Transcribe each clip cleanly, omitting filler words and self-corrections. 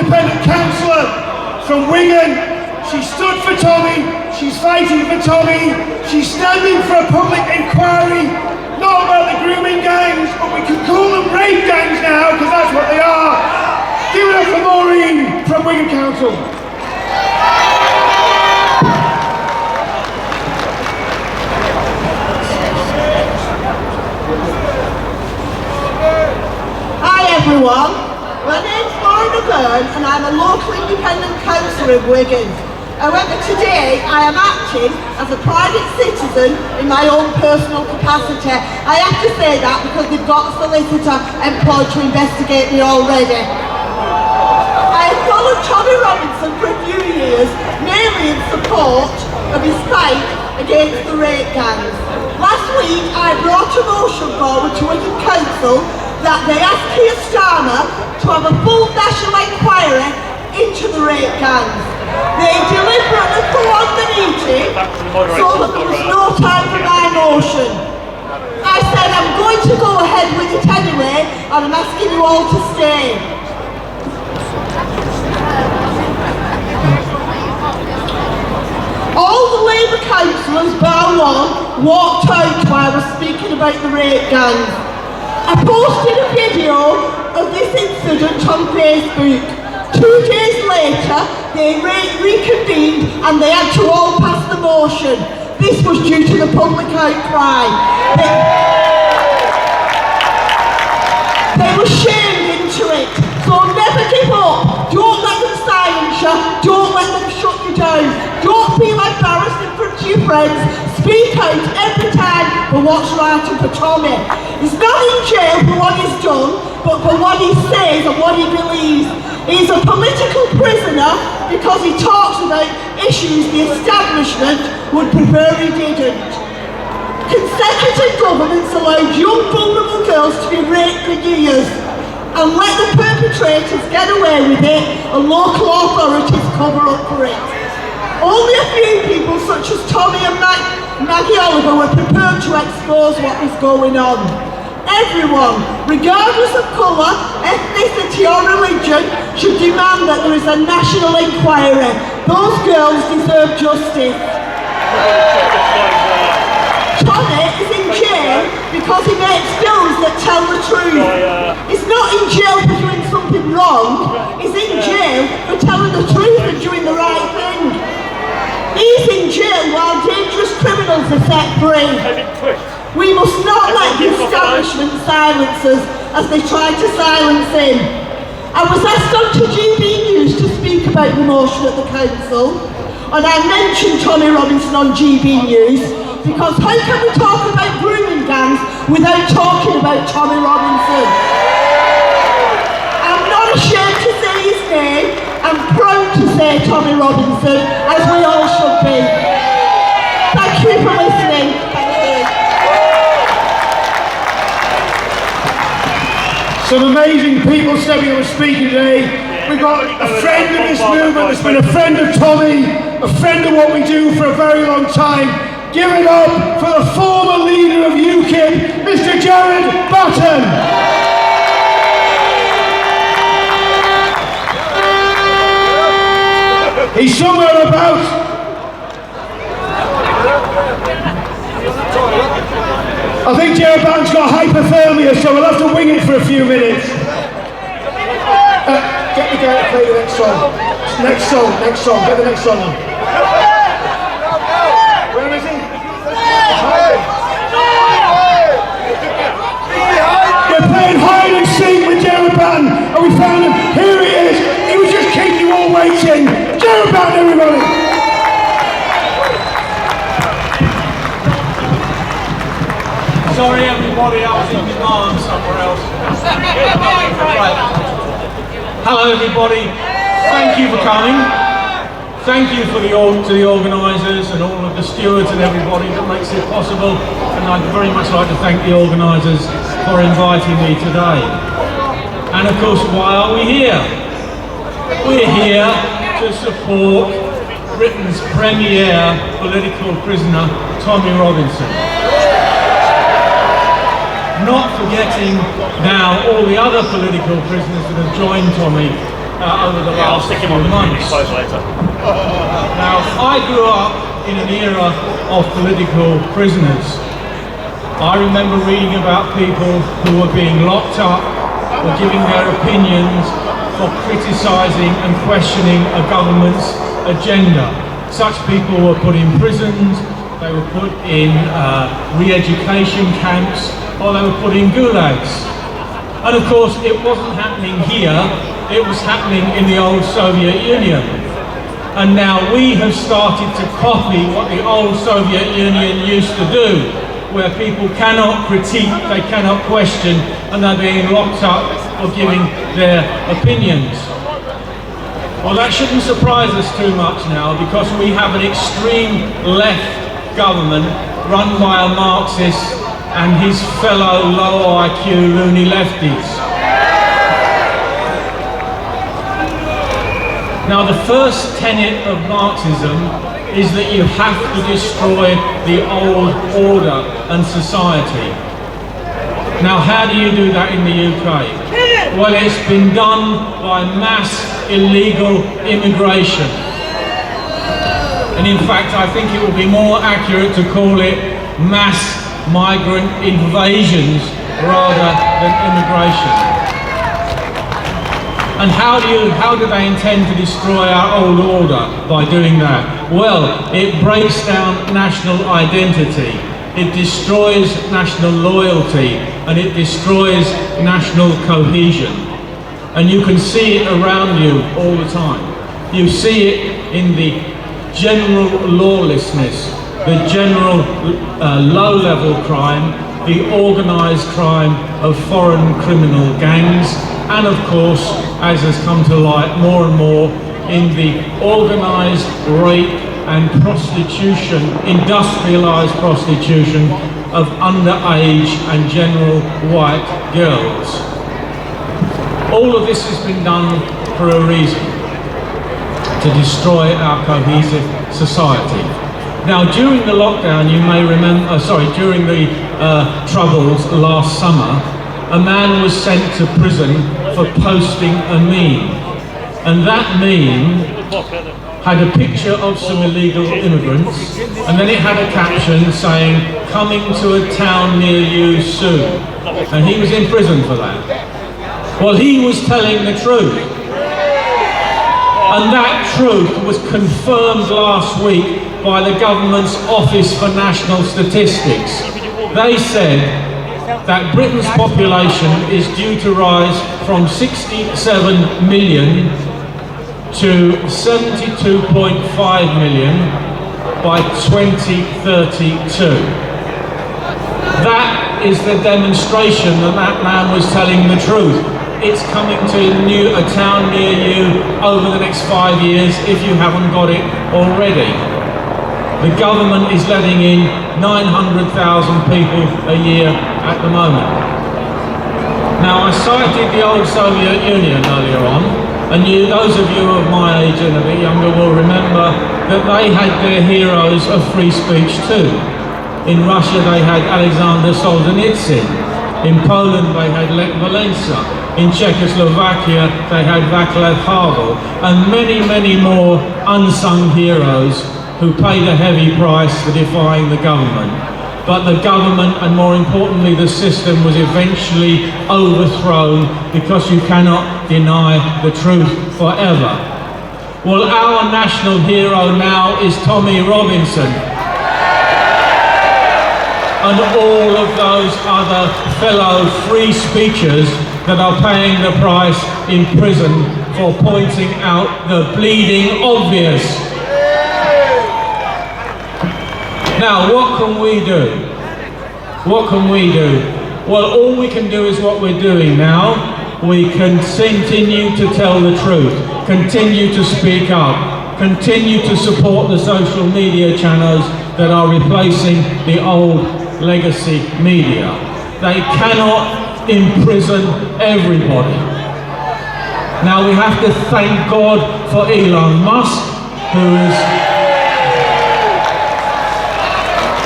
independent councillor from Wigan. She stood for Tommy, she's fighting for Tommy, she's standing for a public inquiry, not about the grooming gangs, but we can call them rape gangs now, because that's what they are. Give it up for Maureen from Wigan Council. Hi everyone, my name's Maureen and I'm a local independent councillor in Wigan. However, today I am acting as a private citizen in my own personal capacity. I have to say that because they've got a solicitor employed to investigate me already. I have followed Tommy Robinson for a few years, mainly in support of his fight against the rape gangs. Last week I brought a motion forward to Wigan Council that they asked Keir Starmer to have a full national inquiry into the rape gangs. They deliberately prolonged the meeting so that there was no time for my motion. I said I'm going to go ahead with it anyway and I'm asking you all to stay. All the Labour councillors bar one walked out while I was speaking about the rape gangs. I posted a video of this incident on Facebook. 2 days later, they reconvened and they had to all pass the motion. This was due to the public outcry. They were shamed into it. So never give up. Don't let them silence you. Don't let them shut you down. Don't feel embarrassed in front of your friends. Speak out every time for what's right and for Tommy. He's not in jail for what he's done, but for what he says and what he believes. He's a political prisoner because he talks about issues the establishment would prefer he didn't. Consecutive governments allowed young vulnerable girls to be raped for years and let the perpetrators get away with it and local authorities cover up for it. Only a few people such as Tommy and Maggie Oliver were prepared to expose what was going on. Everyone, regardless of colour, ethnicity or religion, should demand that there is a national inquiry. Those girls deserve justice. Tommy is in jail because he makes films that tell the truth. He's not in jail for doing something wrong. He's in jail for telling the truth and doing the right thing. He's in jail while dangerous criminals are set free. We must not let the establishment silence us as they try to silence him. I was asked on to GB News to speak about the motion at the council, and I mentioned Tommy Robinson on GB News because how can we talk about grooming gangs without talking about Tommy Robinson? I'm not ashamed to say his name. I'm proud to say Tommy Robinson, as we all should be. Thank you for listening. Some amazing people stepping up and speaking today. We've got a friend of this movement that's been a friend of Tommy, a friend of what we do for a very long time. Give it up for the former leader of UKIP, Mr. Gerard Batton. He's somewhere about. I think Gerard Batton's got hypothermia, so we'll have to wing it for a few minutes. Get the guy to play the next song. Next song, get the next song on. Where is he? We're playing hide and seek with Gerard Batton, and we found him. Here he is. He was just keeping you all waiting. Gerard Batton, everybody. Sorry everybody, I was in demand somewhere else. Right. Hello everybody, thank you for coming. Thank you to the organisers and all of the stewards and everybody that makes it possible. And I'd very much like to thank the organisers for inviting me today. And of course, why are we here? We're here to support Britain's premier political prisoner, Tommy Robinson. Not forgetting now all the other political prisoners that have joined Tommy over the last few months. Now, I grew up in an era of political prisoners. I remember reading about people who were being locked up for giving their opinions, for criticising and questioning a government's agenda. Such people were put in prisons, they were put in re-education camps, or they were put in gulags. And of course, it wasn't happening here, it was happening in the old Soviet Union. And now we have started to copy what the old Soviet Union used to do, where people cannot critique, they cannot question, and they're being locked up for giving their opinions. Well, that shouldn't surprise us too much now, because we have an extreme left government run by a Marxist and his fellow low IQ loony lefties. Now, the first tenet of Marxism is that you have to destroy the old order and society. Now, how do you do that in the UK? Well, it's been done by mass illegal immigration. And in fact, I think it would be more accurate to call it mass migrant invasions rather than immigration. And how do they intend to destroy our old order by doing that? Well, it breaks down national identity, it destroys national loyalty, and it destroys national cohesion. And you can see it around you all the time. You see it in the general lawlessness, the general low-level crime, the organised crime of foreign criminal gangs, and of course, as has come to light more and more, in the organised rape and prostitution, industrialised prostitution of underage and general white girls. All of this has been done for a reason, to destroy our cohesive society. Now, during the lockdown, you may remember, during the Troubles last summer, a man was sent to prison for posting a meme. And that meme had a picture of some illegal immigrants, and then it had a caption saying, "Coming to a town near you soon." And he was in prison for that. Well, he was telling the truth. And that truth was confirmed last week by the government's Office for National Statistics. They said that Britain's population is due to rise from 67 million to 72.5 million by 2032. That is the demonstration that that man was telling the truth. It's coming to a town near you over the next 5 years if you haven't got it already. The government is letting in 900,000 people a year at the moment. Now, I cited the old Soviet Union earlier on, and those of you of my age and a bit younger will remember that they had their heroes of free speech too. In Russia they had Alexander Solzhenitsyn, in Poland they had Lech Walesa, in Czechoslovakia they had Václav Havel, and many, many more unsung heroes who paid a heavy price for defying the government. But the government, and more importantly the system, was eventually overthrown because you cannot deny the truth forever. Well, our national hero now is Tommy Robinson. And all of those other fellow free speakers that are paying the price in prison for pointing out the bleeding obvious. Now, what can we do? What can we do? Well, all we can do is what we're doing now. We can continue to tell the truth, continue to speak up, continue to support the social media channels that are replacing the old legacy media. They cannot imprison everybody. Now, we have to thank God for Elon Musk, who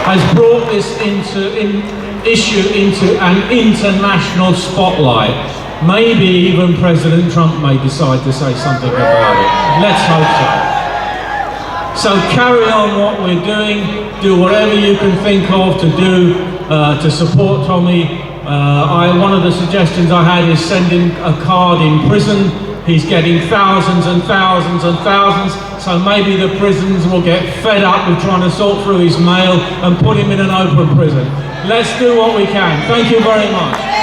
has brought this issue into an international spotlight. Maybe even President Trump may decide to say something about it. Let's hope so. So carry on what we're doing, do whatever you can think of to do to support Tommy. One of the suggestions I had is sending a card in prison. He's getting thousands and thousands and thousands, so maybe the prisons will get fed up with trying to sort through his mail and put him in an open prison. Let's do what we can. Thank you very much.